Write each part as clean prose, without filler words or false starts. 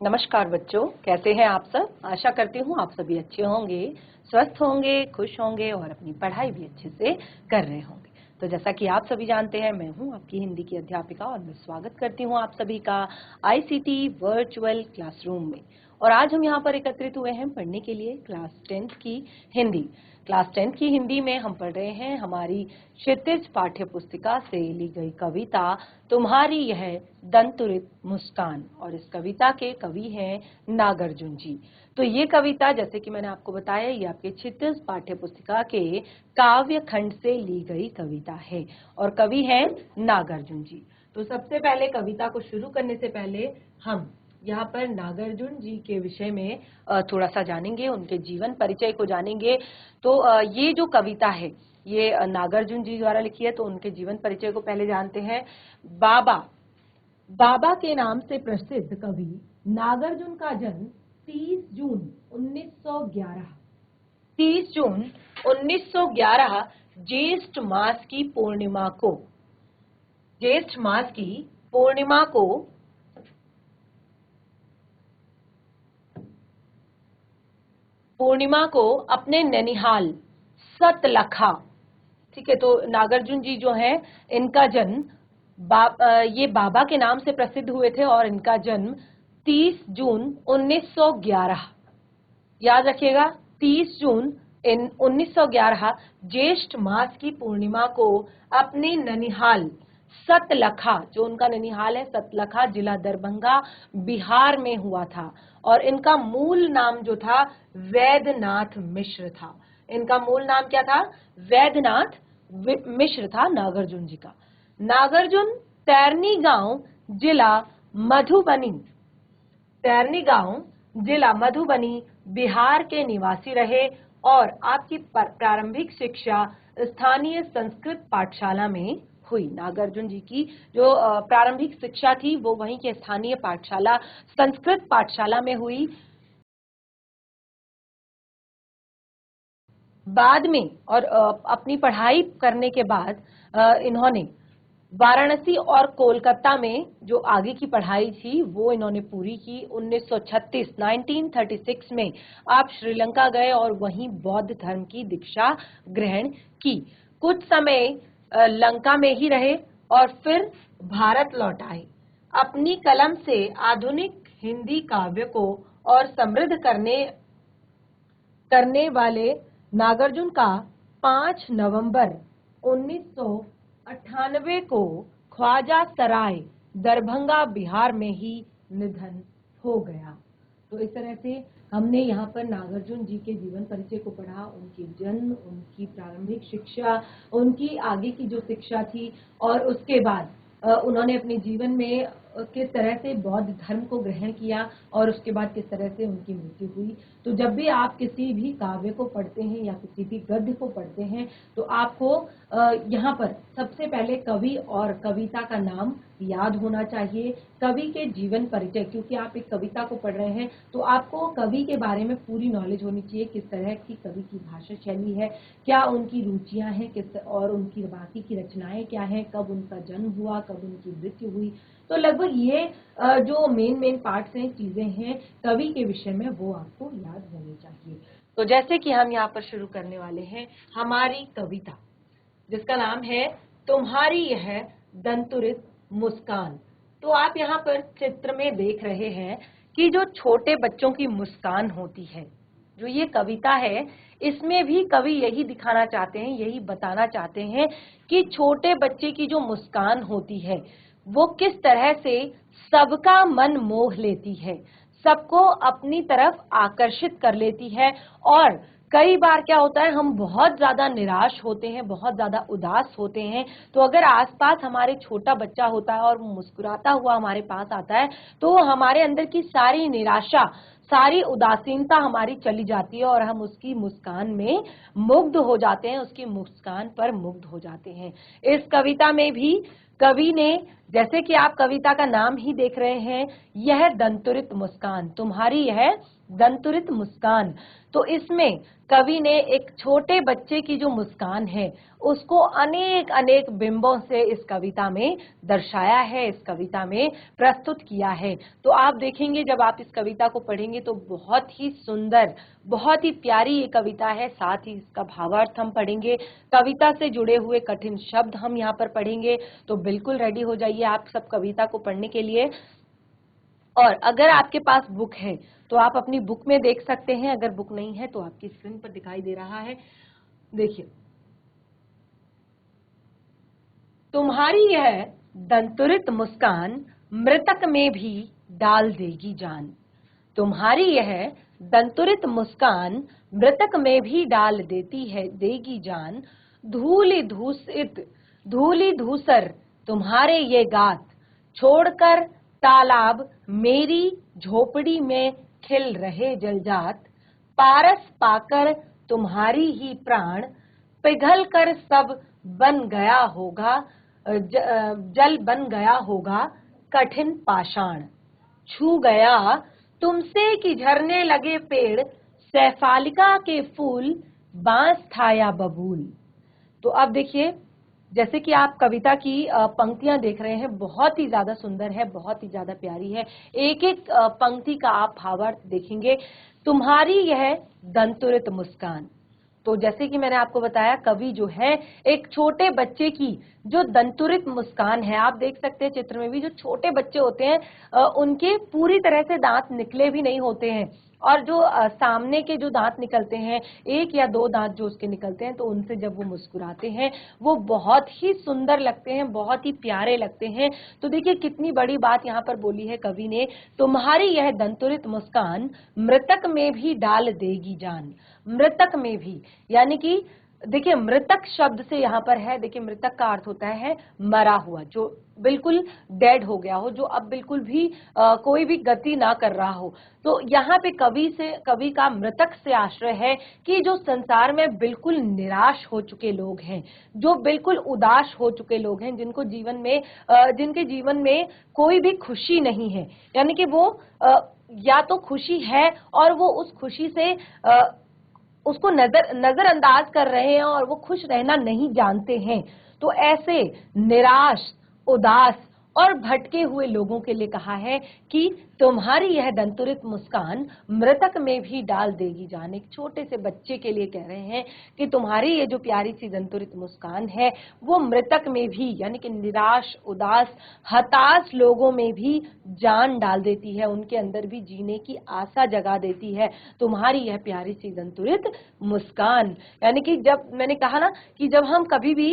नमस्कार बच्चों, कैसे हैं आप सब। आशा करती हूँ आप सभी अच्छे होंगे, स्वस्थ होंगे, खुश होंगे और अपनी पढ़ाई भी अच्छे से कर रहे होंगे। तो जैसा कि आप सभी जानते हैं, मैं हूँ आपकी हिंदी की अध्यापिका और मैं स्वागत करती हूँ आप सभी का आईसीटी वर्चुअल क्लासरूम में। और आज हम यहाँ पर एकत्रित हुए हैं पढ़ने के लिए क्लास 10th की हिंदी। क्लास 10th की हिंदी में हम पढ़ रहे हैं हमारी क्षितिज पाठ्य पुस्तिका से ली गई कविता तुम्हारी यह दंतुरित मुस्कान। और इस कविता के कवि हैं नागार्जुन जी। तो ये कविता, जैसे कि मैंने आपको बताया, ये आपके क्षितिज पाठ्य पुस्तिका के काव्य खंड से ली गई कविता है और कवि हैं नागार्जुन जी। तो सबसे पहले कविता को शुरू करने से पहले हम यहाँ पर नागार्जुन जी के विषय में थोड़ा सा जानेंगे, उनके जीवन परिचय को जानेंगे। तो ये जो कविता है ये नागार्जुन जी द्वारा लिखी है, तो उनके जीवन परिचय को पहले जानते हैं। बाबा के नाम से प्रसिद्ध कवि नागार्जुन का जन्म 30 जून 1911 ज्येष्ठ मास की पूर्णिमा को अपने ननिहाल सतलखा, ठीक है। तो नागार्जुन जी जो हैं, इनका जन्म ये बाबा के नाम से प्रसिद्ध हुए थे और इनका जन्म 30 जून 1911, याद रखिएगा, 30 जून 1911 ज्येष्ठ मास की पूर्णिमा को अपने ननिहाल सतलखा, जो उनका ननिहाल है सतलखा, जिला दरभंगा, बिहार में हुआ था। और इनका मूल नाम जो था वैद्यनाथ मिश्र था। इनका मूल नाम क्या था? वैद्यनाथ मिश्र था नागार्जुन जी का। नागार्जुन तैरनी गांव जिला मधुबनी बिहार के निवासी रहे और आपकी प्रारंभिक शिक्षा स्थानीय संस्कृत पाठशाला में हुई। नागार्जुन जी की जो प्रारंभिक शिक्षा थी वो वहीं के स्थानीय पाठशाला संस्कृत पाठशाला में हुई। बाद में और अपनी पढ़ाई करने के बाद इन्होंने वाराणसी और कोलकाता में जो आगे की पढ़ाई थी वो इन्होंने पूरी की। 1936 में आप श्रीलंका गए और वहीं बौद्ध धर्म की दीक्षा ग्रहण की। कुछ समय लंका में ही रहे और फिर भारत लौट आए। अपनी कलम से आधुनिक हिंदी काव्य को और समृद्ध करने वाले नागार्जुन का 5 नवंबर 1998 को ख्वाजा सराय दरभंगा बिहार में ही निधन हो गया। तो इस तरह से हमने यहाँ पर नागार्जुन जी के जीवन परिचय को पढ़ा, उनके जन्म, उनकी प्रारंभिक शिक्षा, उनकी आगे की जो शिक्षा थी और उसके बाद उन्होंने अपने जीवन में किस तरह से बौद्ध धर्म को ग्रहण किया और उसके बाद किस तरह से उनकी मृत्यु हुई। तो जब भी आप किसी भी काव्य को पढ़ते हैं या किसी भी गद्य को पढ़ते हैं तो आपको यहाँ पर सबसे पहले कवि और कविता का नाम याद होना चाहिए, कवि के जीवन परिचय, क्योंकि आप एक कविता को पढ़ रहे हैं तो आपको कवि के बारे में पूरी नॉलेज होनी चाहिए। किस तरह की कवि की भाषा शैली है, क्या उनकी रुचियां हैं, किस और उनकी बाकी की रचनाएं क्या हैं, कब उनका जन्म हुआ, कब उनकी मृत्यु हुई। तो लगभग ये जो मेन पार्ट्स हैं, चीजें हैं कवि के विषय में, वो आपको याद होनी चाहिए। तो जैसे कि हम यहाँ पर शुरू करने वाले हैं हमारी कविता, जिसका नाम है तुम्हारी यह दंतुरित मुस्कान। तो आप यहाँ पर चित्र में देख रहे हैं कि जो छोटे बच्चों की मुस्कान होती है, जो ये कविता है, इसमें भी कवि यही दिखाना चाहते हैं, यही बताना चाहते हैं कि छोटे बच्चे की जो मुस्कान होती है वो किस तरह से सबका मन मोह लेती है, सबको अपनी तरफ आकर्षित कर लेती है। और कई बार क्या होता है, हम बहुत ज्यादा निराश होते हैं, बहुत ज्यादा उदास होते हैं, तो अगर आसपास हमारे छोटा बच्चा होता है और वो मुस्कुराता हुआ हमारे पास आता है तो हमारे अंदर की सारी निराशा, सारी उदासीनता हमारी चली जाती है और हम उसकी मुस्कान में मुग्ध हो जाते हैं, उसकी मुस्कान पर मुग्ध हो जाते हैं। इस कविता में भी कवि ने जैसे कि आप कविता का नाम ही देख रहे हैं, यह दंतुरित मुस्कान, तुम्हारी यह दंतुरित मुस्कान। तो इसमें कवि ने एक छोटे बच्चे की जो मुस्कान है उसको अनेक अनेक बिंबों से इस कविता में दर्शाया है, इस कविता में प्रस्तुत किया है। तो आप देखेंगे जब आप इस कविता को पढ़ेंगे तो बहुत ही सुंदर, बहुत ही प्यारी ये कविता है। साथ ही इसका भावार्थ हम पढ़ेंगे, कविता से जुड़े हुए कठिन शब्द हम यहाँ पर पढ़ेंगे। तो बिल्कुल रेडी हो जाइए आप सब कविता को पढ़ने के लिए। और अगर आपके पास बुक है तो आप अपनी बुक में देख सकते हैं, अगर बुक नहीं है तो आपकी स्क्रीन पर दिखाई दे रहा है, देखिए। तुम्हारी यह दंतुरित मुस्कान मृतक में भी डाल देगी जान, तुम्हारी यह दंतुरित मुस्कान मृतक में भी डाल देगी जान। धूली धूसर तुम्हारे ये गात, छोड़कर तालाब मेरी झोपड़ी में खिल रहे जलजात। पारस पाकर तुम्हारी ही प्राण, पिघल कर सब बन गया होगा, जल बन गया होगा कठिन पाषाण। छू गया तुमसे कि झरने लगे पेड़, सैफालिका के फूल बांस था या बबूल। तो अब देखिए, जैसे कि आप कविता की पंक्तियां देख रहे हैं, बहुत ही ज्यादा सुंदर है, बहुत ही ज्यादा प्यारी है। एक एक पंक्ति का आप भावार्थ देखेंगे। तुम्हारी यह दंतुरित मुस्कान, तो जैसे कि मैंने आपको बताया, कवि जो है एक छोटे बच्चे की जो दंतुरित मुस्कान है, आप देख सकते हैं चित्र में भी, जो छोटे बच्चे होते हैं उनके पूरी तरह से दांत निकले भी नहीं होते हैं, और जो सामने के जो दांत निकलते हैं, एक या दो दांत जो उसके निकलते हैं, तो उनसे जब वो मुस्कुराते हैं वो बहुत ही सुंदर लगते हैं, बहुत ही प्यारे लगते हैं। तो देखिए कितनी बड़ी बात यहाँ पर बोली है कवि ने, तुम्हारी यह दंतुरित मुस्कान मृतक में भी डाल देगी जान। मृतक में भी, यानी कि देखिए मृतक शब्द से यहाँ पर है, देखिए मृतक का अर्थ होता है मरा हुआ, जो बिल्कुल डेड हो गया हो, जो अब बिल्कुल भी कोई भी गति ना कर रहा हो। तो यहाँ पे कवि का मृतक से आश्रय है कि जो संसार में बिल्कुल निराश हो चुके लोग हैं, जो बिल्कुल उदास हो चुके लोग हैं, जिनके जीवन में कोई भी खुशी नहीं है, यानी कि वो या तो खुशी है और वो उस खुशी से उसको नजरअंदाज कर रहे हैं और वो खुश रहना नहीं जानते हैं। तो ऐसे निराश, उदास और भटके हुए लोगों के लिए कहा है कि तुम्हारी यह दंतुरित मुस्कान मृतक में भी डाल देगी जान। एक छोटे से बच्चे के लिए कह रहे हैं कि तुम्हारी ये जो प्यारी सी दंतुरित मुस्कान है वो मृतक में भी, यानी कि निराश, उदास, हताश लोगों में भी जान डाल देती है, उनके अंदर भी जीने की आशा जगा देती है तुम्हारी यह प्यारी सी दंतुरित मुस्कान। यानी कि जब मैंने कहा ना कि जब हम कभी भी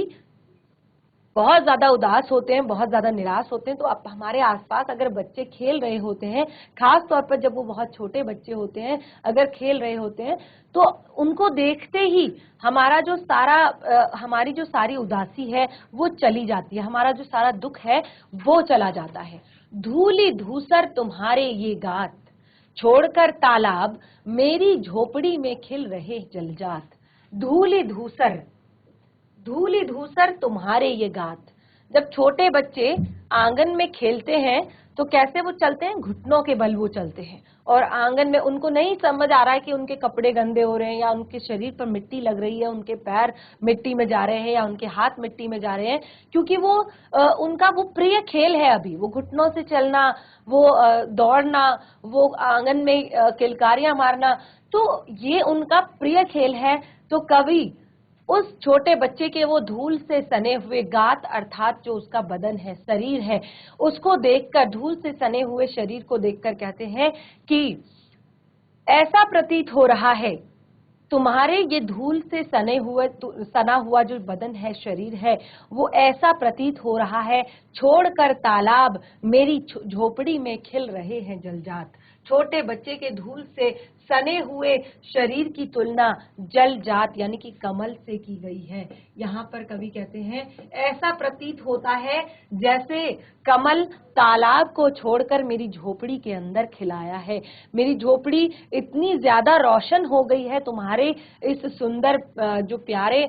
बहुत ज्यादा उदास होते हैं, बहुत ज्यादा निराश होते हैं, तो अब हमारे आसपास अगर बच्चे खेल रहे होते हैं, खास तौर पर जब वो बहुत छोटे बच्चे होते हैं, अगर खेल रहे होते हैं, तो उनको देखते ही हमारी जो सारी उदासी है वो चली जाती है, हमारा जो सारा दुख है वो चला जाता है। धूली धूसर तुम्हारे ये गात, छोड़कर तालाब मेरी झोपड़ी में खिल रहे जलजात। धूली धूसर, धूली धूसर तुम्हारे ये गात। जब छोटे बच्चे आंगन में खेलते हैं तो कैसे वो चलते हैं, घुटनों के बल वो चलते हैं, और आंगन में उनको नहीं समझ आ रहा है कि उनके कपड़े गंदे हो रहे हैं या उनके शरीर पर मिट्टी लग रही है, उनके पैर मिट्टी में जा रहे हैं या उनके हाथ मिट्टी में जा रहे हैं, क्योंकि वो उनका वो प्रिय खेल है अभी, वो घुटनों से चलना, वो दौड़ना, वो आंगन में किलकारियां मारना, तो ये उनका प्रिय खेल है। तो कवि उस छोटे बच्चे के वो धूल से सने हुए गात, अर्थात जो उसका बदन है, शरीर है, उसको देखकर, धूल से सने हुए शरीर को देखकर कहते हैं कि ऐसा प्रतीत हो रहा है तुम्हारे ये धूल से सना हुआ जो बदन है, शरीर है, वो ऐसा प्रतीत हो रहा है, छोड़कर तालाब मेरी झोपड़ी में खिल रहे हैं जलजात। छोटे बच्चे के धूल से सने हुए शरीर की तुलना जल जात यानी कि कमल से की गई है। यहाँ पर कवि कहते हैं ऐसा प्रतीत होता है जैसे कमल तालाब को छोड़कर मेरी झोपड़ी के अंदर खिलाया है। मेरी झोपड़ी इतनी ज्यादा रोशन हो गई है तुम्हारे इस सुंदर जो प्यारे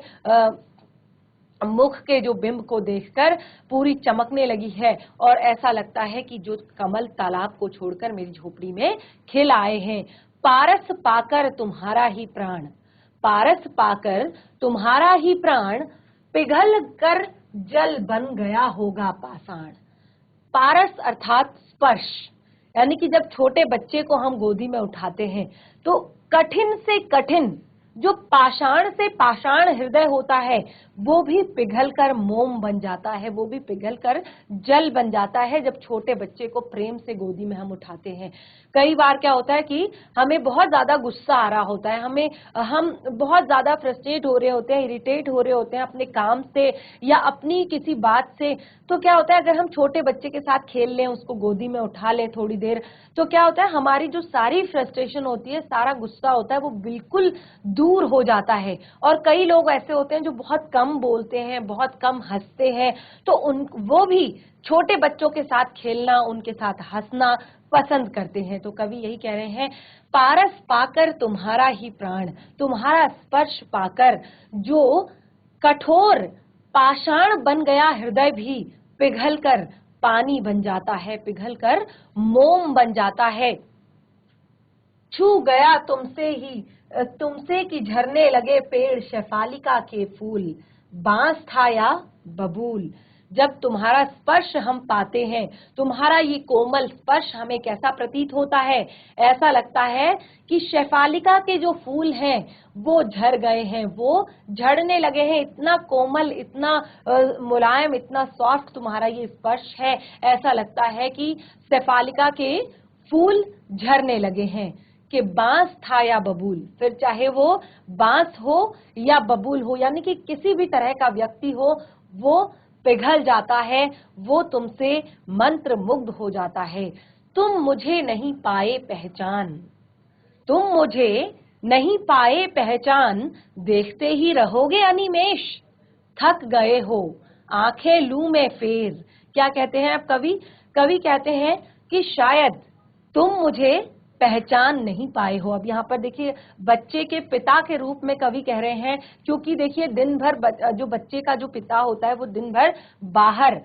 मुख के जो बिंब को देखकर पूरी चमकने लगी है और ऐसा लगता है कि जो कमल तालाब को छोड़कर मेरी झोपड़ी में खिल आए हैं। पारस पाकर तुम्हारा ही प्राण, पारस पाकर तुम्हारा ही प्राण, पिघल कर जल बन गया होगा पाषाण। पारस अर्थात स्पर्श, यानी कि जब छोटे बच्चे को हम गोदी में उठाते हैं तो कठिन से कठिन जो पाषाण से पाषाण हृदय होता है वो भी पिघलकर मोम बन जाता है, वो भी पिघलकर जल बन जाता है जब छोटे बच्चे को प्रेम से गोदी में हम उठाते हैं। कई बार क्या होता है कि हमें बहुत ज्यादा गुस्सा आ रहा होता है, हम बहुत ज्यादा फ्रस्ट्रेट हो रहे होते हैं, इरिटेट हो रहे होते हैं अपने काम से या अपनी किसी बात से, तो क्या होता है अगर हम छोटे बच्चे के साथ खेल लें, उसको गोदी में उठा लें थोड़ी देर, तो क्या होता है हमारी जो सारी फ्रस्ट्रेशन होती है, सारा गुस्सा होता है, वो बिल्कुल दूर हो जाता है। और कई लोग ऐसे होते हैं जो बहुत कम बोलते हैं, बहुत कम हंसते हैं, तो वो भी छोटे बच्चों के साथ खेलना, उनके साथ हंसना पसंद करते हैं। तो कवि यही कह रहे हैं, पारस पाकर तुम्हारा ही प्राण, तुम्हारा स्पर्श पाकर जो कठोर पाषाण बन गया हृदय भी पिघलकर पानी बन जाता है, पिघलकर मोम बन जाता है। छू गया तुमसे कि झरने लगे पेड़ शेफालिका के फूल, बांस था या बबूल। जब तुम्हारा स्पर्श हम पाते हैं, तुम्हारा ये कोमल स्पर्श हमें कैसा प्रतीत होता है, ऐसा लगता है कि शेफालिका के जो फूल हैं वो झड़ गए हैं, वो झड़ने लगे हैं। इतना कोमल, इतना मुलायम, इतना सॉफ्ट तुम्हारा ये स्पर्श है, ऐसा लगता है कि शेफालिका के फूल झड़ने लगे हैं। कि बांस था या बबूल, फिर चाहे वो बांस हो या बबूल हो, यानी कि किसी भी तरह का व्यक्ति हो, वो पिघल जाता है, वो तुमसे मंत्र मुग्ध हो जाता है। तुम मुझे नहीं पाए पहचान, तुम मुझे नहीं पाए पहचान, देखते ही रहोगे अनिमेष, थक गए हो आंखें लू में फेर। क्या कहते हैं अब कवि कहते हैं कि शायद तुम मुझे पहचान नहीं पाए हो। अब यहाँ पर देखिए बच्चे के पिता के रूप में कवि कह रहे हैं, क्योंकि देखिए दिन भर जो बच्चे का जो पिता होता है वो दिन भर बाहर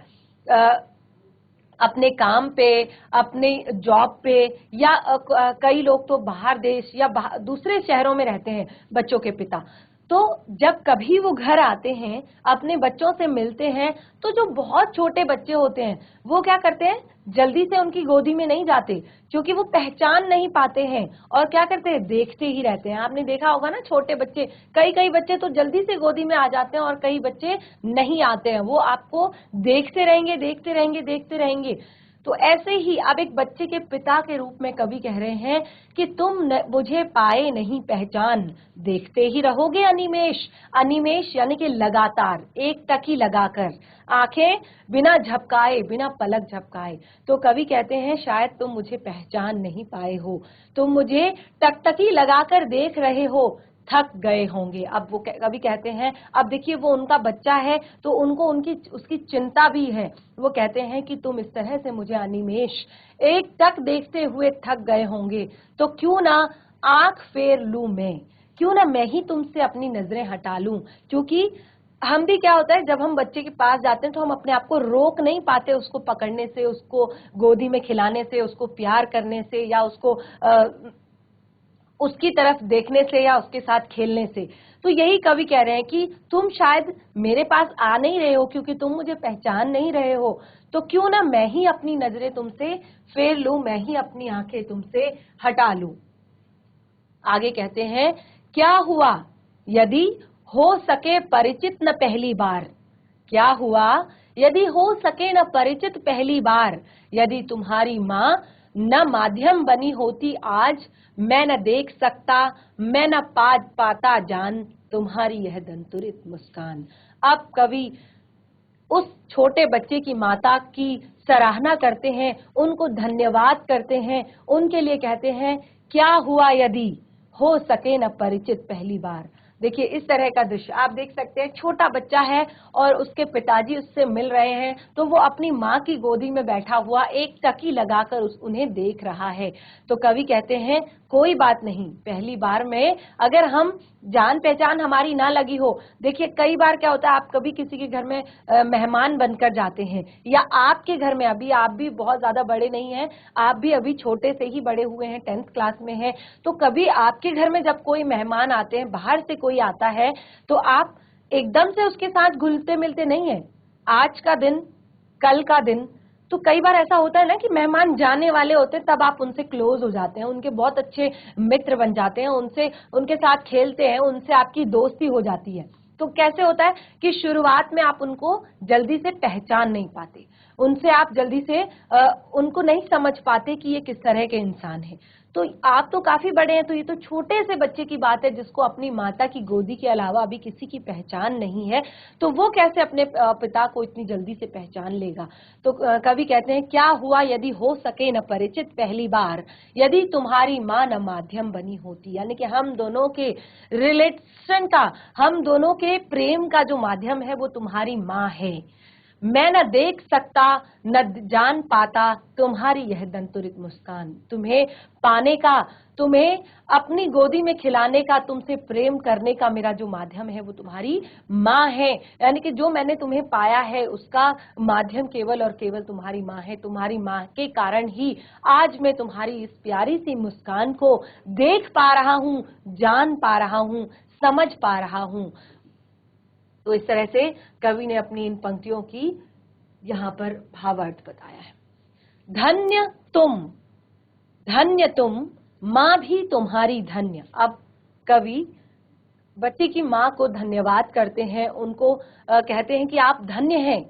अपने काम पे, अपने जॉब पे, या कई लोग तो बाहर देश या दूसरे शहरों में रहते हैं बच्चों के पिता। तो जब कभी वो घर आते हैं, अपने बच्चों से मिलते हैं, तो जो बहुत छोटे बच्चे होते हैं वो क्या करते हैं, जल्दी से उनकी गोदी में नहीं जाते, क्योंकि वो पहचान नहीं पाते हैं और क्या करते हैं, देखते ही रहते हैं। आपने देखा होगा ना छोटे बच्चे, कई बच्चे तो जल्दी से गोदी में आ जाते हैं और कई बच्चे नहीं आते हैं, वो आपको देखते रहेंगे, देखते रहेंगे, देखते रहेंगे। तो ऐसे ही अब एक बच्चे के पिता के रूप में कवि कह रहे हैं कि तुम मुझे पाए नहीं पहचान, देखते ही रहोगे अनिमेष। अनिमेष यानी कि लगातार, एक टकी लगाकर, आंखें बिना झपकाए, बिना पलक झपकाए। तो कवि कहते हैं शायद तुम मुझे पहचान नहीं पाए हो, तुम मुझे टकटकी लगाकर देख रहे हो, थक गए होंगे। अब वो कवि कहते हैं, अब देखिए वो उनका बच्चा है तो उनको उसकी चिंता भी है। वो कहते हैं कि तुम इस तरह से मुझे अनिमेष एक टक देखते हुए थक गए होंगे, तो क्यों ना आंख फेर लूं मैं, क्यों ना मैं ही तुमसे अपनी नजरें हटा लूं। क्योंकि हम भी क्या होता है, जब हम बच्चे के पास जाते हैं तो हम अपने आप को रोक नहीं पाते, उसको पकड़ने से, उसको गोदी में खिलाने से, उसको प्यार करने से, या उसकी तरफ देखने से, या उसके साथ खेलने से। तो यही कवि कह रहे हैं कि तुम शायद मेरे पास आ नहीं रहे हो क्योंकि तुम मुझे पहचान नहीं रहे हो, तो क्यों ना मैं ही अपनी नजरें तुमसे फेर लूं, मैं ही अपनी आंखें तुमसे हटा लूं। आगे कहते हैं, क्या हुआ यदि हो सके परिचित न पहली बार, क्या हुआ यदि हो सके न परिचित पहली बार, यदि तुम्हारी माँ न माध्यम बनी होती आज, मैं न देख सकता, मैं न पाता जान तुम्हारी यह दंतुरित मुस्कान। अब कवि उस छोटे बच्चे की माता की सराहना करते हैं, उनको धन्यवाद करते हैं, उनके लिए कहते हैं, क्या हुआ यदि हो सके न परिचित पहली बार। देखिए इस तरह का दृश्य आप देख सकते हैं, छोटा बच्चा है और उसके पिताजी उससे मिल रहे हैं, तो वो अपनी माँ की गोदी में बैठा हुआ एक टकी लगाकर उन्हें देख रहा है। तो कवि कहते हैं कोई बात नहीं, पहली बार में अगर हम जान पहचान हमारी ना लगी हो। देखिए कई बार क्या होता है, आप कभी किसी के घर में मेहमान बनकर जाते हैं, या आपके घर में, अभी आप भी बहुत ज्यादा बड़े नहीं हैं, आप भी अभी छोटे से ही बड़े हुए हैं, 10th क्लास में हैं, तो कभी आपके घर में जब कोई मेहमान आते हैं, बाहर से कोई आता है, तो आप एकदम से उसके साथ घुलते मिलते नहीं है। आज का दिन, कल का दिन, तो कई बार ऐसा होता है ना कि मेहमान जाने वाले होते हैं, तब आप उनसे क्लोज हो जाते हैं, उनके बहुत अच्छे मित्र बन जाते हैं, उनसे उनके साथ खेलते हैं, उनसे आपकी दोस्ती हो जाती है। तो कैसे होता है कि शुरुआत में आप उनको जल्दी से पहचान नहीं पाते, उनसे आप जल्दी से उनको नहीं समझ पाते कि ये किस तरह के इंसान है। तो आप तो काफी बड़े हैं, तो ये तो छोटे से बच्चे की बात है जिसको अपनी माता की गोदी के अलावा अभी किसी की पहचान नहीं है, तो वो कैसे अपने पिता को इतनी जल्दी से पहचान लेगा। तो कवि कहते हैं, क्या हुआ यदि हो सके न परिचित पहली बार, यदि तुम्हारी माँ न माध्यम बनी होती। यानी कि हम दोनों के रिलेशन का, हम दोनों के प्रेम का जो माध्यम है वो तुम्हारी माँ है। मैं न देख सकता न जान पाता तुम्हारी यह दंतुरित मुस्कान। तुम्हें पाने का, तुम्हें अपनी गोदी में खिलाने का, तुमसे प्रेम करने का मेरा जो माध्यम है वो तुम्हारी माँ है। यानी कि जो मैंने तुम्हें पाया है उसका माध्यम केवल और केवल तुम्हारी माँ है। तुम्हारी माँ के कारण ही आज मैं तुम्हारी इस प्यारी सी मुस्कान को देख पा रहा हूँ, जान पा रहा हूँ, समझ पा रहा हूँ। तो इस तरह से कवि ने अपनी इन पंक्तियों की यहाँ पर भावार्थ बताया है। धन्य तुम, माँ भी तुम्हारी धन्य। अब कवि बच्चे की माँ को धन्यवाद करते हैं, उनको कहते हैं कि आप धन्य हैं,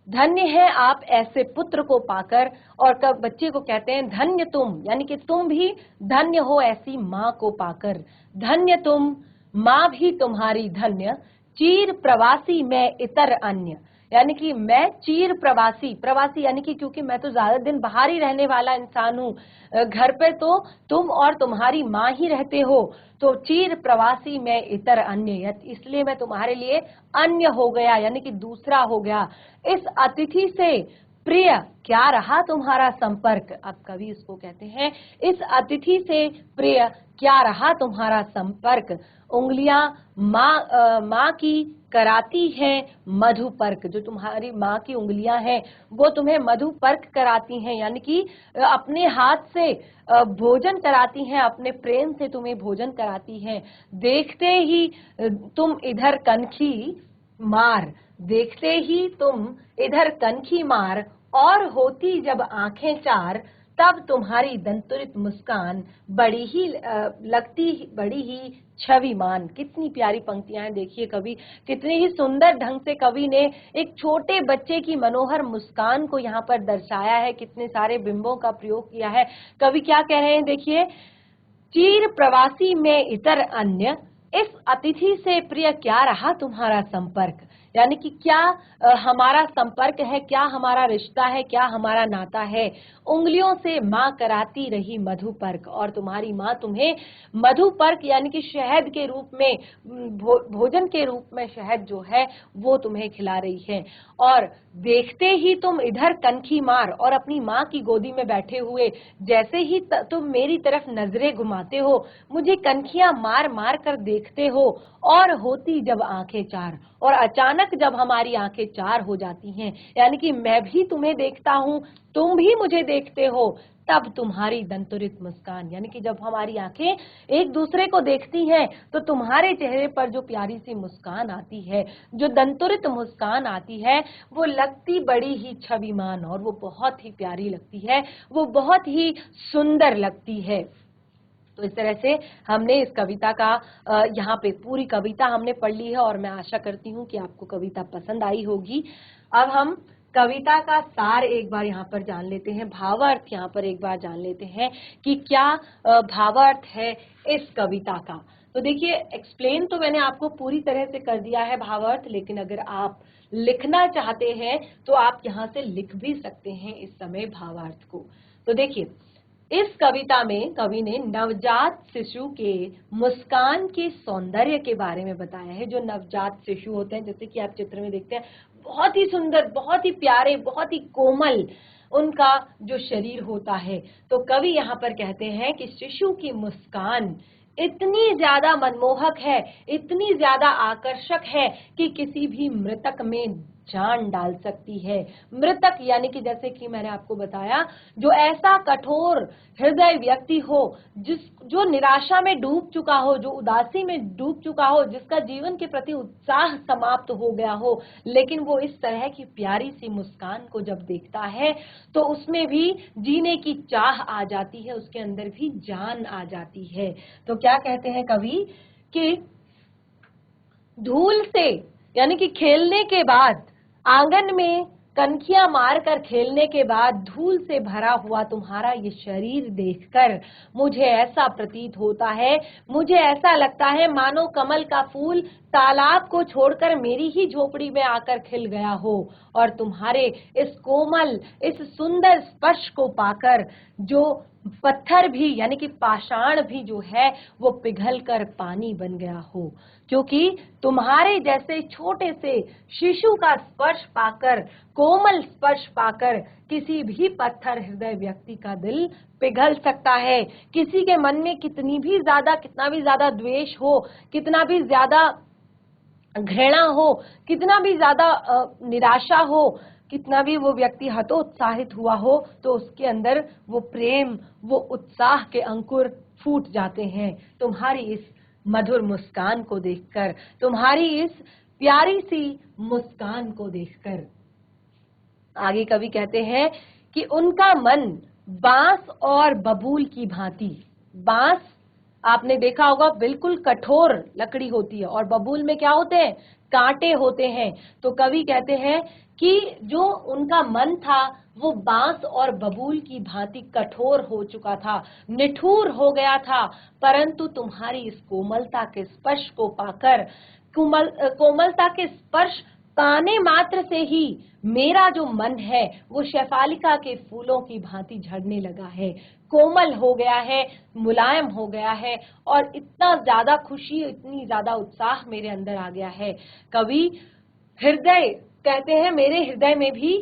धन्य है आप ऐसे पुत्र को पाकर। और कब बच्चे को कहते हैं धन्य तुम, यानी कि तुम भी धन्य हो ऐसी माँ को पाकर। धन्य तुम, माँ भी तुम्हारी धन्य, चीर प्रवासी मैं इतर अन्य। यानी कि मैं चीर प्रवासी, प्रवासी यानी कि क्योंकि मैं तो ज्यादा दिन बाहर ही रहने वाला इंसान हूँ, घर पे तो तुम और तुम्हारी माँ ही रहते हो, तो चीर प्रवासी मैं इतर अन्य, इसलिए मैं तुम्हारे लिए अन्य हो गया, यानी कि दूसरा हो गया। इस अतिथि से प्रिय क्या रहा तुम्हारा संपर्क। अब कवि इसको कहते हैं, इस अतिथि से प्रिय क्या रहा तुम्हारा संपर्क। उंगलियां माँ की कराती हैं मधुपर्क। जो तुम्हारी माँ की उंगलियां हैं वो तुम्हें मधुपर्क कराती हैं, यानी कि अपने हाथ से भोजन कराती हैं, अपने प्रेम से तुम्हें भोजन कराती हैं। देखते ही तुम इधर कनखी मार, देखते ही तुम इधर कनखी मार, और होती जब आंखें चार, तब तुम्हारी दंतुरित मुस्कान बड़ी ही लगती, बड़ी ही छविमान। कितनी प्यारी पंक्तियां हैं, देखिए कवि कितनी ही सुंदर ढंग से कवि ने एक छोटे बच्चे की मनोहर मुस्कान को यहाँ पर दर्शाया है, कितने सारे बिंबों का प्रयोग किया है। कवि क्या कह रहे हैं, देखिए, चीर प्रवासी में इतर अन्य, इस अतिथि से प्रिय क्या रहा तुम्हारा संपर्क। यानी कि क्या हमारा संपर्क है, क्या हमारा रिश्ता है, क्या हमारा नाता है। उंगलियों से माँ कराती रही मधुपर्क, और तुम्हारी माँ तुम्हें मधुपर्क यानी कि शहद के रूप में, भोजन के रूप में शहद जो है वो तुम्हें खिला रही है। और देखते ही तुम इधर कनखी मार, और अपनी माँ की गोदी में बैठे हुए जैसे ही तुम मेरी तरफ नजरें घुमाते हो, मुझे कनखियां मार मार कर देखते हो, और होती जब आंखें चार, और अचानक जब हमारी आंखें चार हो जाती हैं, यानी कि मैं भी तुम्हें देखता हूँ, तुम भी मुझे देखते हो, तब तुम्हारी दंतुरित मुस्कान, यानी कि जब हमारी आंखें एक दूसरे को देखती हैं तो तुम्हारे चेहरे पर जो प्यारी सी मुस्कान आती है, जो दंतुरित मुस्कान आती है, वो लगती बड़ी ही छविमान, और वो बहुत ही प्यारी लगती है, वो बहुत ही सुंदर लगती है। तो इस तरह से हमने इस कविता का यहाँ पे पूरी कविता हमने पढ़ ली है, और मैं आशा करती हूँ कि आपको कविता पसंद आई होगी। अब हम कविता का सार एक बार यहाँ पर जान लेते हैं, भावार्थ यहाँ पर एक बार जान लेते हैं कि क्या भावार्थ है इस कविता का। तो देखिए, एक्सप्लेन तो मैंने आपको पूरी तरह से कर दिया है भावार्थ, लेकिन अगर आप लिखना चाहते हैं तो आप यहाँ से लिख भी सकते हैं इस समय भावार्थ को। तो देखिए, इस कविता में कवि ने नवजात शिशु के मुस्कान के सौंदर्य के बारे में बताया है। जो नवजात शिशु होते हैं, जैसे कि आप चित्र में देखते हैं, बहुत ही सुंदर, बहुत ही प्यारे, बहुत ही कोमल उनका जो शरीर होता है। तो कवि यहाँ पर कहते हैं कि शिशु की मुस्कान इतनी ज्यादा मनमोहक है, इतनी ज्यादा आकर्षक है कि किसी भी मृतक में जान डाल सकती है। मृतक यानी कि जैसे कि मैंने आपको बताया, जो ऐसा कठोर हृदय व्यक्ति हो, जो निराशा में डूब चुका हो, जो उदासी में डूब चुका हो, जिसका जीवन के प्रति उत्साह समाप्त हो गया हो, लेकिन वो इस तरह की प्यारी सी मुस्कान को जब देखता है तो उसमें भी जीने की चाह आ जाती है, उसके अंदर भी जान आ जाती है। तो क्या कहते हैं कवि कि धूल से यानी कि खेलने के बाद, आंगन में कनखियां मारकर खेलने के बाद धूल से भरा हुआ तुम्हारा ये शरीर देखकर मुझे ऐसा प्रतीत होता है, मुझे ऐसा लगता है मानो कमल का फूल तालाब को छोड़कर मेरी ही झोपड़ी में आकर खिल गया हो, और तुम्हारे इस कोमल, इस सुंदर स्पर्श को पाकर जो पत्थर भी यानी कि पाषाण भी जो है वो पिघल कर पानी बन गया हो, क्योंकि तुम्हारे जैसे छोटे से शिशु का स्पर्श पाकर, कोमल स्पर्श पाकर किसी भी पत्थर हृदय व्यक्ति का दिल पिघल सकता है। किसी के मन में कितना भी ज्यादा द्वेष हो, कितना भी ज्यादा घृणा हो, कितना भी ज्यादा निराशा हो, कितना भी वो व्यक्ति हतोत्साहित हुआ हो, तो उसके अंदर वो प्रेम, वो उत्साह के अंकुर फूट जाते हैं तुम्हारी इस मधुर मुस्कान को देखकर, तुम्हारी इस प्यारी सी मुस्कान को देखकर। आगे कवि कहते हैं कि उनका मन बांस और बबूल की भांति, बांस आपने देखा होगा बिल्कुल कठोर लकड़ी होती है, और बबूल में क्या होते हैं, कांटे होते हैं। तो कवि कहते हैं कि जो उनका मन था वो बांस और बबूल की भांति कठोर हो चुका था, निठुर हो गया था, परंतु तुम्हारी इस कोमलता के स्पर्श को पाकर, कोमलता के स्पर्श पाने मात्र से ही मेरा जो मन है वो शेफालिका के फूलों की भांति झड़ने लगा है, कोमल हो गया है, मुलायम हो गया है, और इतना ज्यादा खुशी, इतनी ज्यादा उत्साह मेरे अंदर आ गया है। कवि हृदय कहते हैं, मेरे हृदय में भी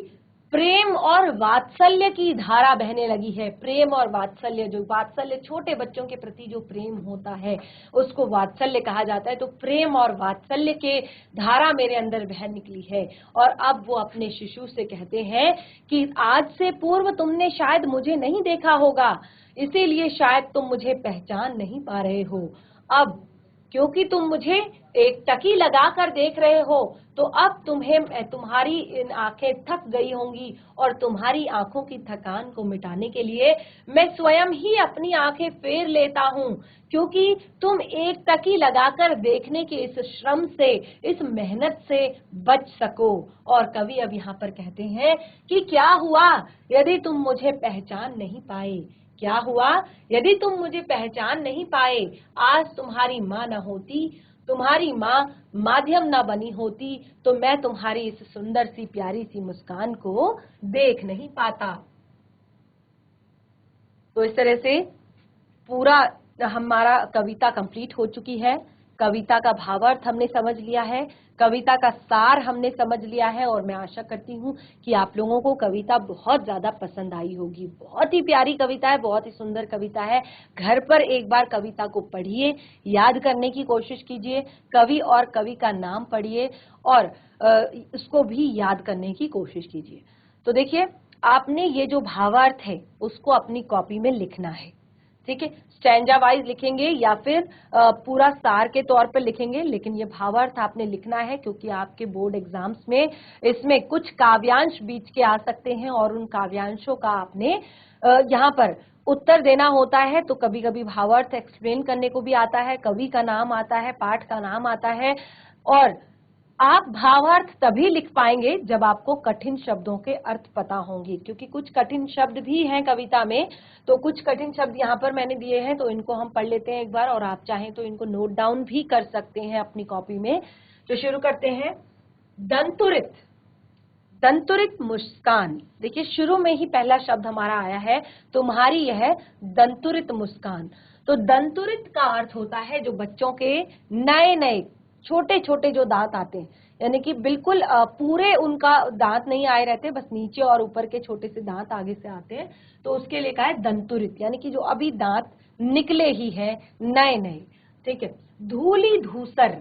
प्रेम और वात्सल्य की धारा बहने लगी है। प्रेम और वात्सल्य, जो वात्सल्य छोटे बच्चों के प्रति जो प्रेम होता है उसको वात्सल्य कहा जाता है। तो प्रेम और वात्सल्य के धारा मेरे अंदर बह निकली है, और अब वो अपने शिशु से कहते हैं कि आज से पूर्व तुमने शायद मुझे नहीं देखा होगा, इसीलिए शायद तुम मुझे पहचान नहीं पा रहे हो। अब क्योंकि तुम मुझे एक टकी लगा कर देख रहे हो, तो अब तुम्हारी इन आंखें थक गई होंगी, और तुम्हारी आंखों की थकान को मिटाने के लिए मैं स्वयं ही अपनी आंखें फेर लेता हूँ, क्योंकि तुम एक टकी लगाकर देखने के इस श्रम से, इस मेहनत से बच सको। और कवि अब यहाँ पर कहते हैं कि क्या हुआ यदि तुम मुझे पहचान नहीं पाए, क्या हुआ यदि तुम मुझे पहचान नहीं पाए, आज तुम्हारी माँ न होती, तुम्हारी माँ माध्यम न बनी होती, तो मैं तुम्हारी इस सुंदर सी प्यारी सी मुस्कान को देख नहीं पाता। तो इस तरह से पूरा हमारा कविता कंप्लीट हो चुकी है। कविता का भावार्थ हमने समझ लिया है, कविता का सार हमने समझ लिया है, और मैं आशा करती हूँ कि आप लोगों को कविता बहुत ज्यादा पसंद आई होगी। बहुत ही प्यारी कविता है, बहुत ही सुंदर कविता है। घर पर एक बार कविता को पढ़िए, याद करने की कोशिश कीजिए, कवि और कवि का नाम पढ़िए, और उसको भी याद करने की कोशिश कीजिए। तो देखिए, आपने ये जो भावार्थ है उसको अपनी कॉपी में लिखना है, ठीक है। स्टैंजा वाइज लिखेंगे या फिर पूरा सार के तौर पर लिखेंगे, लेकिन ये भावार्थ आपने लिखना है, क्योंकि आपके बोर्ड एग्जाम्स में इसमें कुछ काव्यांश बीच के आ सकते हैं, और उन काव्यांशों का आपने यहाँ पर उत्तर देना होता है। तो कभी कभी भावार्थ एक्सप्लेन करने को भी आता है, कवि का नाम आता है, पाठ का नाम आता है, और आप भावार्थ तभी लिख पाएंगे जब आपको कठिन शब्दों के अर्थ पता होंगे, क्योंकि कुछ कठिन शब्द भी हैं कविता में। तो कुछ कठिन शब्द यहाँ पर मैंने दिए हैं, तो इनको हम पढ़ लेते हैं एक बार, और आप चाहें तो इनको नोट डाउन भी कर सकते हैं अपनी कॉपी में। तो शुरू करते हैं। दंतुरित, दंतुरित मुस्कान। देखिए, शुरू में ही पहला शब्द हमारा आया है, तुम्हारी यह दंतुरित मुस्कान। तो दंतुरित का अर्थ होता है जो बच्चों के नए नए छोटे छोटे जो दांत आते हैं, यानी कि बिल्कुल पूरे उनका दांत नहीं आए रहते, बस नीचे और ऊपर के छोटे से दांत आगे से आते हैं, तो उसके लिए कहा है दंतुरित, यानी कि जो अभी दांत निकले ही हैं नए नए। ठीक है, धूली धूसर,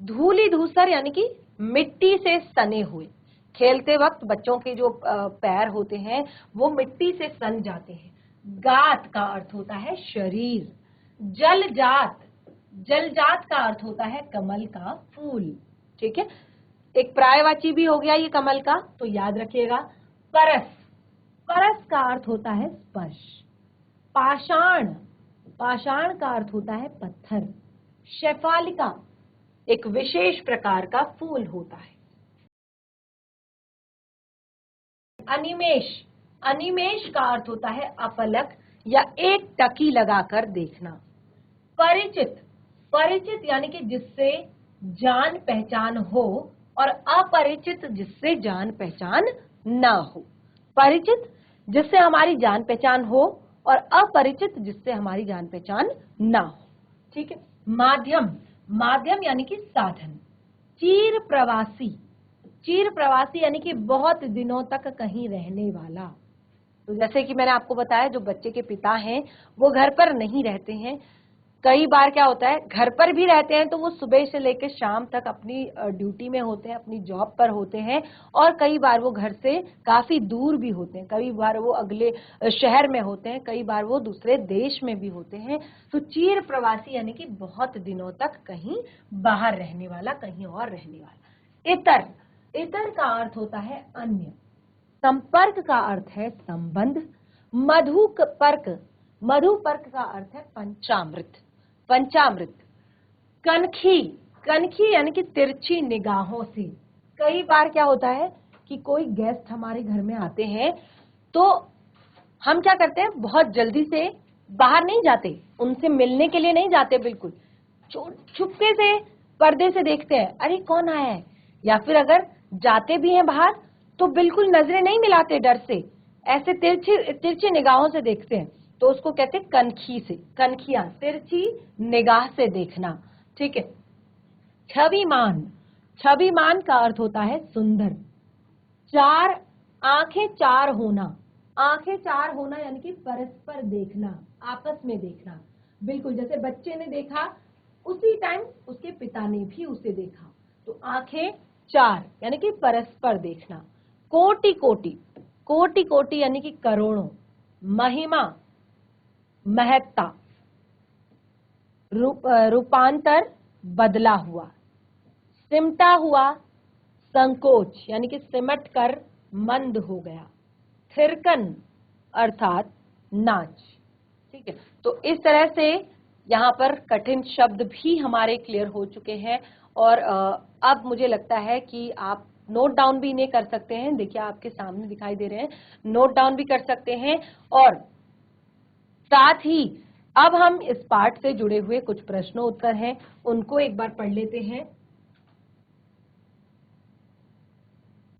धूली धूसर यानी कि मिट्टी से सने हुए। खेलते वक्त बच्चों के जो पैर होते हैं वो मिट्टी से सन जाते हैं। गात का अर्थ होता है शरीर। जलजात, जलजात का अर्थ होता है कमल का फूल। ठीक है, एक पर्यायवाची भी हो गया ये कमल का, तो याद रखिएगा। परस, परस का अर्थ होता है स्पर्श। पाषाण, पाषाण का अर्थ होता है पत्थर। शेफालिका एक विशेष प्रकार का फूल होता है। अनिमेष, अनिमेष का अर्थ होता है अपलक या एक टकी लगाकर देखना। परिचित, परिचित यानी कि जिससे जान पहचान हो, और अपरिचित जिससे जान पहचान ना हो। परिचित जिससे हमारी जान पहचान हो और अपरिचित जिससे हमारी जान पहचान ना हो। ठीक है, माध्यम, माध्यम यानी कि साधन। चीर प्रवासी, चीर प्रवासी यानी कि बहुत दिनों तक कहीं रहने वाला। तो जैसे कि मैंने आपको बताया, जो बच्चे के पिता हैं वो घर पर नहीं रहते हैं। कई बार क्या होता है, घर पर भी रहते हैं तो वो सुबह से लेकर शाम तक अपनी ड्यूटी में होते हैं, अपनी जॉब पर होते हैं, और कई बार वो घर से काफी दूर भी होते हैं। कई बार वो अगले शहर में होते हैं, कई बार वो दूसरे देश में भी होते हैं। तो चीर प्रवासी यानी कि बहुत दिनों तक कहीं बाहर रहने वाला, कहीं और रहने वाला। इतर, इतर का अर्थ होता है अन्य। संपर्क का अर्थ है संबंध। मधुपर्क, मधुपर्क का अर्थ है पंचामृत, पंचामृत। कनखी, कनखी यानी कि तिरछी निगाहों से। कई बार क्या होता है कि कोई गेस्ट हमारे घर में आते हैं तो हम क्या करते हैं, बहुत जल्दी से बाहर नहीं जाते, उनसे मिलने के लिए नहीं जाते, बिल्कुल छुपके से पर्दे से देखते हैं, अरे कौन आया है। या फिर अगर जाते भी हैं बाहर तो बिल्कुल नजरें नहीं मिलाते, डर से ऐसे तिरछी तिरछी निगाहों से देखते हैं। तो उसको कहते हैं कनखी से, कनखियां, तिरछी निगाह से देखना। ठीक है, छविमान, छविमान का अर्थ होता है सुंदर। चार, आंखें चार होना, आंखें चार होना यानी कि परस्पर देखना, आपस में देखना। बिल्कुल जैसे बच्चे ने देखा उसी टाइम उसके पिता ने भी उसे देखा, तो आंखें चार यानी कि परस्पर देखना। कोटि कोटि, कोटि कोटि यानी कि करोड़ों। महिमा, महत्ता। रूपांतर, बदला हुआ। सिमटा हुआ, संकोच यानी कि सिमट कर मंद हो गया। थिरकन अर्थात नाच। ठीक है, तो इस तरह से यहाँ पर कठिन शब्द भी हमारे क्लियर हो चुके हैं, और अब मुझे लगता है कि आप नोट डाउन भी इन्हें कर सकते हैं। देखिए आपके सामने दिखाई दे रहे हैं, नोट डाउन भी कर सकते हैं। और साथ ही अब हम इस पाठ से जुड़े हुए कुछ प्रश्नों उत्तर हैं, उनको एक बार पढ़ लेते हैं।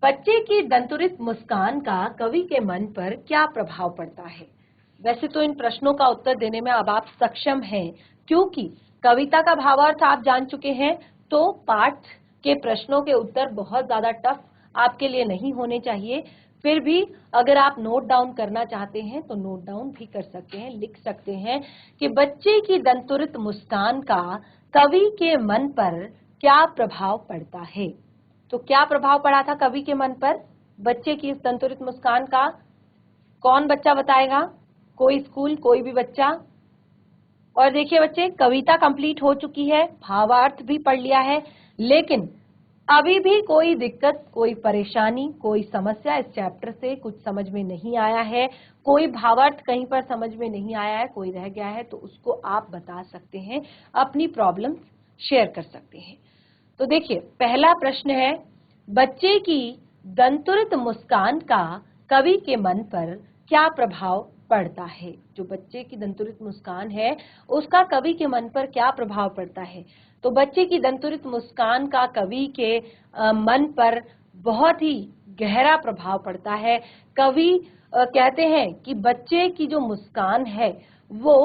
बच्चे की दंतुरित मुस्कान का कवि के मन पर क्या प्रभाव पड़ता है? वैसे तो इन प्रश्नों का उत्तर देने में अब आप सक्षम हैं, क्योंकि कविता का भावार्थ आप जान चुके हैं। तो पाठ के प्रश्नों के उत्तर बहुत ज्यादा टफ आपके लिए नहीं होने चाहिए। फिर भी अगर आप नोट डाउन करना चाहते हैं तो नोट डाउन भी कर सकते हैं, लिख सकते हैं कि बच्चे की दंतुरित मुस्कान का कवि के मन पर क्या प्रभाव पड़ता है। तो क्या प्रभाव पड़ा था कवि के मन पर बच्चे की इस दंतुरित मुस्कान का? कौन बच्चा बताएगा? कोई स्कूल, कोई भी बच्चा? और देखिए बच्चे, कविता कंप्लीट हो चुकी है, भावार्थ भी पढ़ लिया है, लेकिन अभी भी कोई दिक्कत, कोई परेशानी, कोई समस्या इस चैप्टर से कुछ समझ में नहीं आया है, कोई भावार्थ कहीं पर समझ में नहीं आया है, कोई रह गया है, तो उसको आप बता सकते हैं, अपनी प्रॉब्लम शेयर कर सकते हैं। तो देखिए पहला प्रश्न है, बच्चे की दंतुरित मुस्कान का कवि के मन पर क्या प्रभाव पड़ता है? जो बच्चे की दंतुरित मुस्कान है उसका कवि के मन पर क्या प्रभाव पड़ता है? तो बच्चे की दंतुरित मुस्कान का कवि के मन पर बहुत ही गहरा प्रभाव पड़ता है। कवि कहते हैं कि बच्चे की जो मुस्कान है वो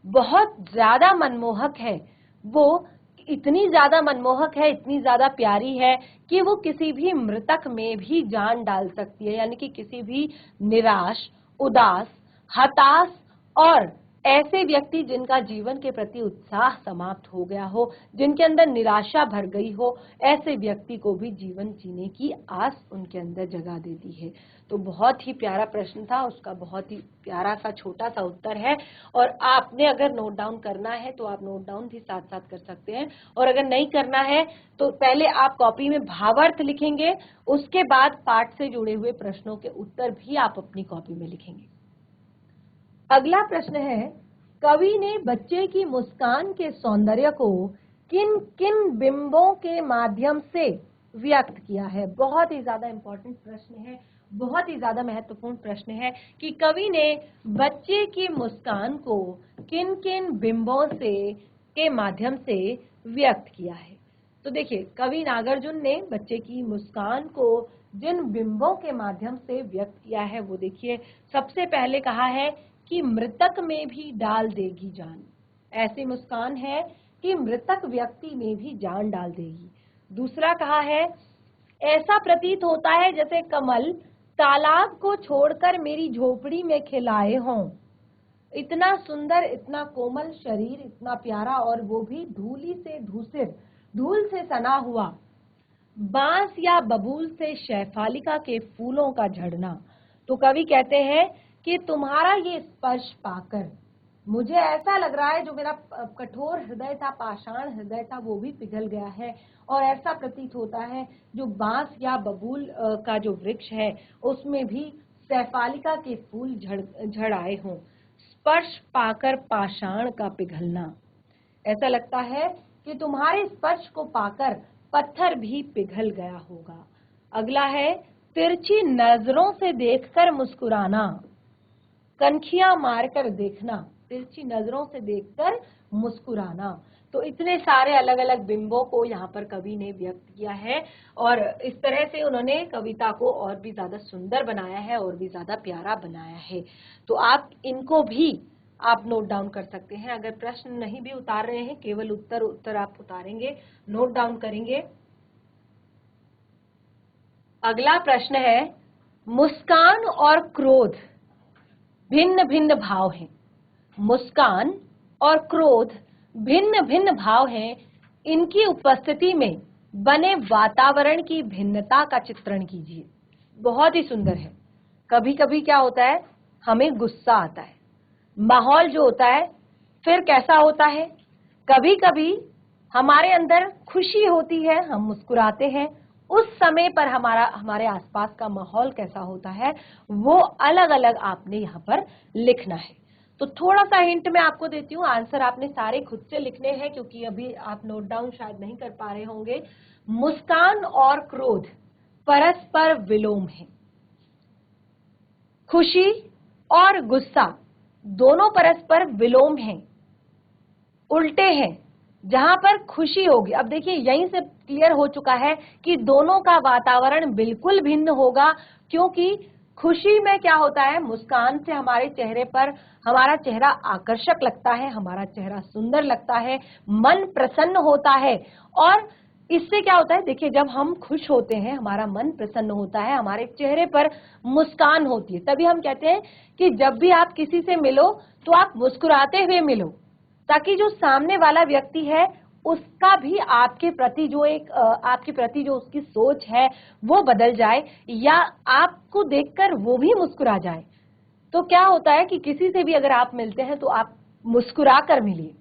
बहुत ज्यादा मनमोहक है, वो इतनी ज्यादा मनमोहक है, इतनी ज्यादा प्यारी है कि वो किसी भी मृतक में भी जान डाल सकती है, यानी कि किसी भी निराश, उदास, हताश और ऐसे व्यक्ति जिनका जीवन के प्रति उत्साह समाप्त हो गया हो, जिनके अंदर निराशा भर गई हो, ऐसे व्यक्ति को भी जीवन जीने की आस उनके अंदर जगा देती है। तो बहुत ही प्यारा प्रश्न था, उसका बहुत ही प्यारा सा छोटा सा उत्तर है। और आपने अगर नोट डाउन करना है तो आप नोट डाउन भी साथ साथ कर सकते हैं, और अगर नहीं करना है तो पहले आप कॉपी में भावार्थ लिखेंगे, उसके बाद पाठ से जुड़े हुए प्रश्नों के उत्तर भी आप अपनी कॉपी में लिखेंगे। अगला प्रश्न है, कवि ने बच्चे की मुस्कान के सौंदर्य को किन किन बिंबों के माध्यम से व्यक्त किया है। बहुत ही ज्यादा इंपॉर्टेंट प्रश्न है, बहुत ही ज्यादा महत्वपूर्ण प्रश्न है कि कवि ने बच्चे की मुस्कान को किन किन बिंबों से के माध्यम से व्यक्त किया है। तो देखिए, कवि नागार्जुन ने बच्चे की मुस्कान को जिन बिंबों के माध्यम से व्यक्त किया है वो देखिए, सबसे पहले कहा है कि मृतक में भी डाल देगी जान। ऐसी मुस्कान है कि मृतक व्यक्ति में भी जान डाल देगी। दूसरा कहा है, ऐसा प्रतीत होता है जैसे कमल तालाब को छोड़कर मेरी झोपड़ी में खिलाए हों। इतना सुंदर, इतना कोमल शरीर, इतना प्यारा, और वो भी धूली से धूसिर, धूल से सना हुआ। बांस या बबूल से शैफालिका के फूलों का झड़ना। तो कवि कहते हैं कि तुम्हारा ये स्पर्श पाकर मुझे ऐसा लग रहा है, जो मेरा कठोर हृदय था, पाषाण हृदय था, वो भी पिघल गया है। और ऐसा प्रतीत होता है जो बांस या बबूल का जो वृक्ष है उसमें भी शैफालिका के फूल झड़ आए हों। स्पर्श पाकर पाषाण का पिघलना। ऐसा लगता है कि तुम्हारे स्पर्श को पाकर पत्थर भी पिघल गया होगा। अगला है, तिरछी नजरों से देखकर मुस्कुराना। कनखियां मारकर देखना, तिरछी नजरों से देखकर मुस्कुराना। तो इतने सारे अलग अलग बिंबों को यहाँ पर कवि ने व्यक्त किया है, और इस तरह से उन्होंने कविता को और भी ज्यादा सुंदर बनाया है, और भी ज्यादा प्यारा बनाया है। तो आप इनको भी आप नोट डाउन कर सकते हैं। अगर प्रश्न नहीं भी उतार रहे हैं, केवल उत्तर आप उतारेंगे, नोट डाउन करेंगे। अगला प्रश्न है, मुस्कान और क्रोध भिन्न भिन्न भाव हैं। मुस्कान और क्रोध भिन्न भिन्न भाव हैं। इनकी उपस्थिति में बने वातावरण की भिन्नता का चित्रण कीजिए। बहुत ही सुंदर है। कभी कभी क्या होता है, हमें गुस्सा आता है, माहौल जो होता है फिर कैसा होता है, कभी कभी हमारे अंदर खुशी होती है, हम मुस्कुराते हैं, उस समय पर हमारे आसपास का माहौल कैसा होता है, वो अलग अलग आपने यहाँ पर लिखना है। तो थोड़ा सा हिंट मैं आपको देती हूँ, आंसर आपने सारे खुद से लिखने हैं, क्योंकि अभी आप नोट डाउन शायद नहीं कर पा रहे होंगे। मुस्कान और क्रोध परस्पर विलोम है। खुशी और गुस्सा दोनों परस्पर विलोम हैं, उल्टे हैं। जहां पर खुशी होगी, अब देखिए यहीं से क्लियर हो चुका है कि दोनों का वातावरण बिल्कुल भिन्न होगा, क्योंकि खुशी में क्या होता है, मुस्कान से हमारे चेहरे पर हमारा चेहरा आकर्षक लगता है, हमारा चेहरा सुंदर लगता है, मन प्रसन्न होता है। और इससे क्या होता है, देखिए जब हम खुश होते हैं हमारा मन प्रसन्न होता है, हमारे चेहरे पर मुस्कान होती है। तभी हम कहते हैं कि जब भी आप किसी से मिलो तो आप मुस्कुराते हुए मिलो, ताकि जो सामने वाला व्यक्ति है उसका भी आपके प्रति जो उसकी सोच है वो बदल जाए, या आपको देखकर वो भी मुस्कुरा जाए। तो क्या होता है कि किसी से भी अगर आप मिलते हैं तो आप मुस्कुरा कर मिलिए,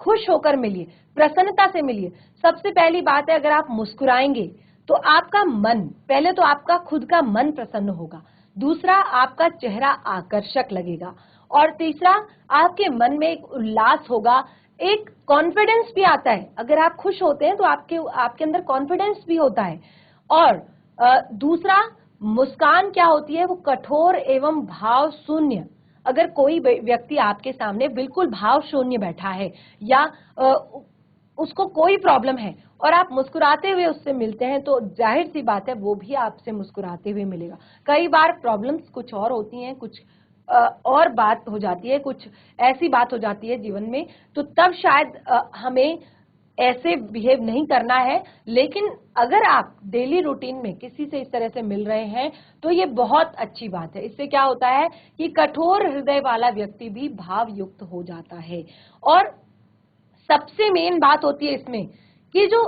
खुश होकर मिलिए, प्रसन्नता से मिलिए। सबसे पहली बात है, अगर आप मुस्कुराएंगे तो आपका मन, पहले तो आपका खुद का मन प्रसन्न होगा, दूसरा आपका चेहरा आकर्षक लगेगा, और तीसरा आपके मन में एक उल्लास होगा, एक कॉन्फिडेंस भी आता है। अगर आप खुश होते हैं तो आपके अंदर कॉन्फिडेंस भी होता है। और दूसरा, मुस्कान क्या होती है, वो कठोर एवं भाव शून्य। अगर कोई व्यक्ति आपके सामने बिल्कुल भाव शून्य बैठा है, या उसको कोई प्रॉब्लम है, और आप मुस्कुराते हुए उससे मिलते हैं, तो जाहिर सी बात है वो भी आपसे मुस्कुराते हुए मिलेगा। कई बार प्रॉब्लम्स कुछ और होती हैं, कुछ और बात हो जाती है, कुछ ऐसी बात हो जाती है जीवन में, तो तब शायद हमें ऐसे बिहेव नहीं करना है, लेकिन अगर आप डेली रूटीन में किसी से इस तरह से मिल रहे हैं तो ये बहुत अच्छी बात है। इससे क्या होता है कि कठोर हृदय वाला व्यक्ति भी भाव युक्त हो जाता है। और सबसे मेन बात होती है इसमें कि जो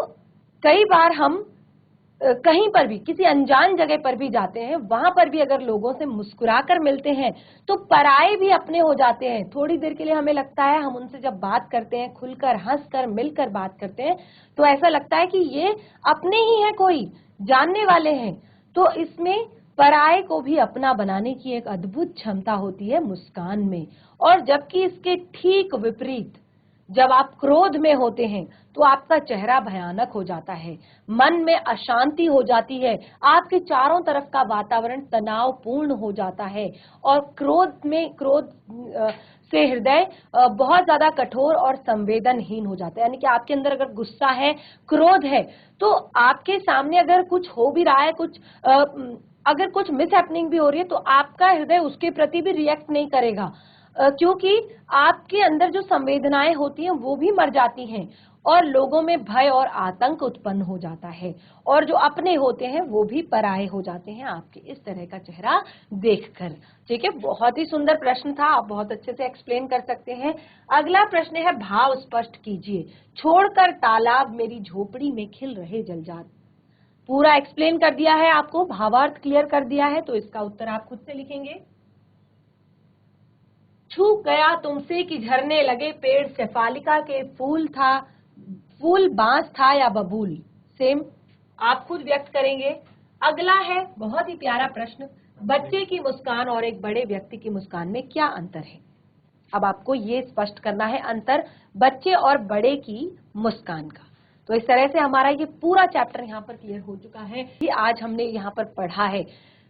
कई बार हम कहीं पर भी किसी अनजान जगह पर भी जाते हैं, वहां पर भी अगर लोगों से मुस्कुराकर मिलते हैं तो पराये भी अपने हो जाते हैं। थोड़ी देर के लिए हमें लगता है, हम उनसे जब बात करते हैं, खुलकर हंसकर मिलकर बात करते हैं, तो ऐसा लगता है कि ये अपने ही हैं, कोई जानने वाले हैं। तो इसमें पराये को भी अपना बनाने की एक अद्भुत क्षमता होती है मुस्कान में। और जबकि इसके ठीक विपरीत, जब आप क्रोध में होते हैं तो आपका चेहरा भयानक हो जाता है, मन में अशांति हो जाती है, आपके चारों तरफ का वातावरण तनावपूर्ण हो जाता है। और क्रोध से हृदय बहुत ज्यादा कठोर और संवेदनहीन हो जाता है। यानी कि आपके अंदर अगर गुस्सा है, क्रोध है, तो आपके सामने अगर कुछ हो भी रहा है, अगर कुछ मिस हैपनिंग भी हो रही है, तो आपका हृदय उसके प्रति भी रिएक्ट नहीं करेगा, क्योंकि आपके अंदर जो संवेदनाएं होती हैं वो भी मर जाती हैं और लोगों में भय और आतंक उत्पन्न हो जाता है, और जो अपने होते हैं वो भी पराये हो जाते हैं आपके इस तरह का चेहरा देखकर। ठीक है, बहुत ही सुंदर प्रश्न था, आप बहुत अच्छे से एक्सप्लेन कर सकते हैं। अगला प्रश्न है, भाव स्पष्ट कीजिए। छोड़कर तालाब मेरी झोपड़ी में खिल रहे जलजात। पूरा एक्सप्लेन कर दिया है आपको, भावार्थ क्लियर कर दिया है, तो इसका उत्तर आप खुद से लिखेंगे। छू गया तुमसे कि झरने लगे पेड़, शेफालिका के फूल बांस था या बबूल। सेम आप खुद व्यक्त करेंगे। अगला है बहुत ही प्यारा प्रश्न, बच्चे की मुस्कान और एक बड़े व्यक्ति की मुस्कान में क्या अंतर है। अब आपको ये स्पष्ट करना है अंतर बच्चे और बड़े की मुस्कान का। तो इस तरह से हमारा ये पूरा चैप्टर यहाँ पर क्लियर हो चुका है कि आज हमने यहाँ पर पढ़ा है।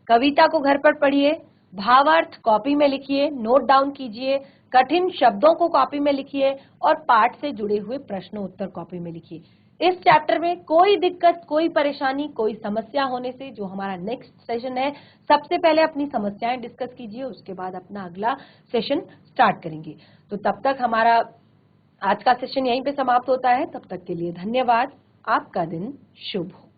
कविता को घर पर पढ़िए, भावार्थ कॉपी में लिखिए, नोट डाउन कीजिए, कठिन शब्दों को कॉपी में लिखिए और पाठ से जुड़े हुए प्रश्न उत्तर कॉपी में लिखिए। इस चैप्टर में कोई दिक्कत, कोई परेशानी, कोई समस्या होने से जो हमारा नेक्स्ट सेशन है, सबसे पहले अपनी समस्याएं डिस्कस कीजिए, उसके बाद अपना अगला सेशन स्टार्ट करेंगे। तो तब तक हमारा आज का सेशन यहीं पे समाप्त होता है। तब तक के लिए धन्यवाद। आपका दिन शुभ हो।